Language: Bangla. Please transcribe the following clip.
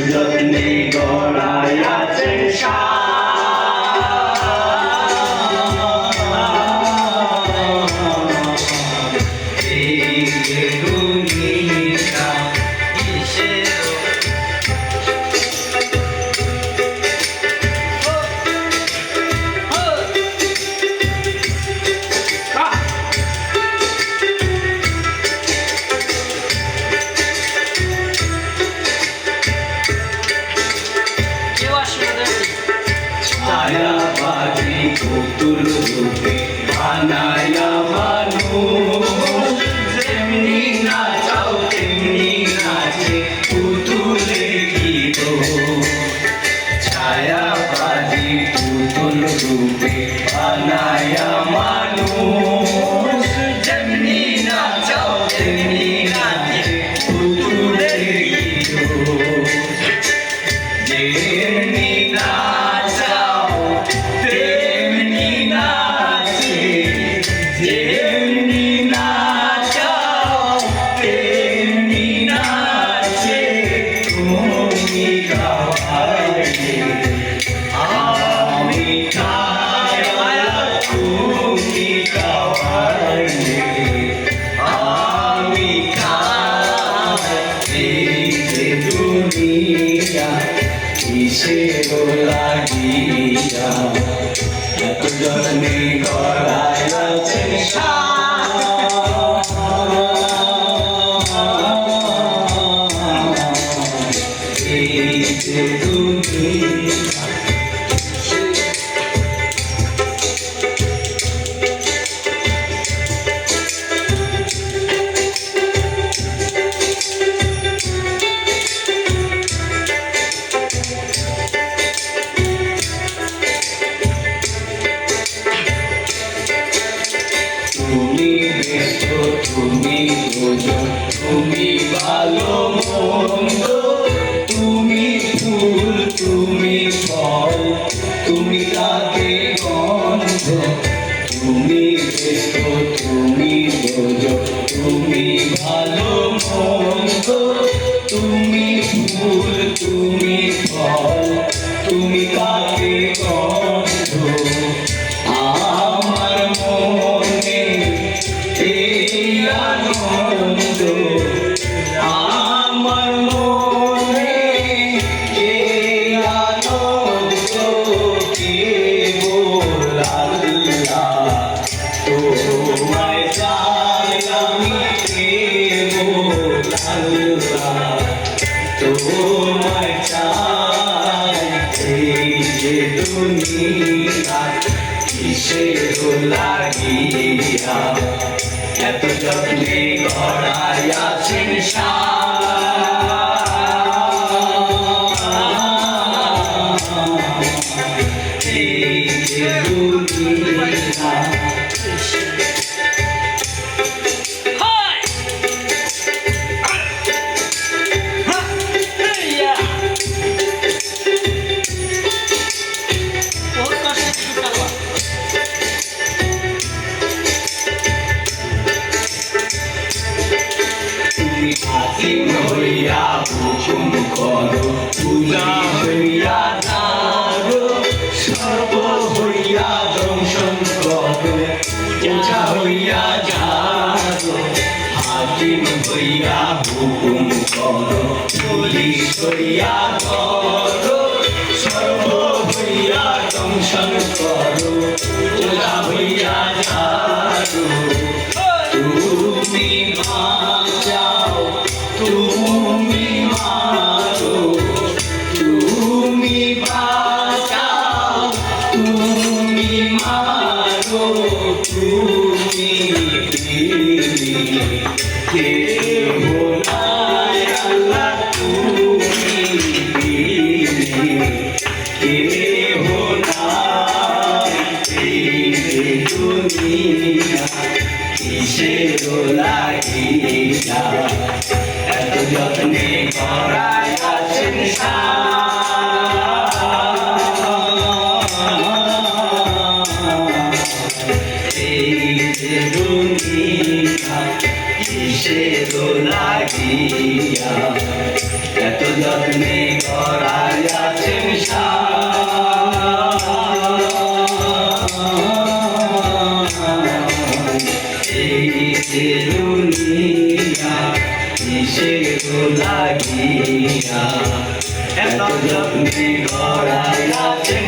যত্নে গড়াই আছে পুতুল রূপে বানায়া মানুষ যেমনি নাচাও তেমনি নাচে পুতুলের গীত ছায়াবাদী পুতুল রূপে বানায়া মানুষ যেমনি নাচাও তেমনি নাচে পুতুলের গীত যেমনি লাগিয়া এত যত্নে গড়াই আছে এই যে দুনিয়া তুমি বোঝো তুমি ভালো মন্দ তুমি ফুল তুমি ফল তুমি তাকে গন্ধ তুমি দেখো তুমি বোঝো তুমি ভালো মন্দ তুমি ফুল তুমি ফল তুমি তাকে গন্ধ আমার মনে আনন্দ আমার মনে আনন্দ কেবল আল্লাহ তোমায় চাই আমি কেবল আল্লাহ তোমায় চাই এই যে দুনিয়া কিসের লাগিয়া এত যত্নে গড়াই আছেন এই যে দুনিয়া হইয়া হুকুম করো পূজা হইয়া দাঁড়ো সর্ব হইয়া দংশন করো পূজা হইয়া যারো হাকিম হইয়া হুকুম করো পুলিশ হইয়া ধরো সর্ব হইয়া দংশন করো পূজা হইয়া যারো তুমি বাঁচাও তুমি মারো তুমি বাঁচাও তুমি মারো তুমি কেহ নাই আল্লাহ তুমি কেহ নাই এই যে দুনিয়া কিসের লাগিয়া এত যত্নে করাই আছেন এই যে দুনিয়া কিসের লাগিয়া এত যত্নে করাই আছেন এই যে দুনিয়া কিসের লাগিয়া এত যত্নে করাই আছেন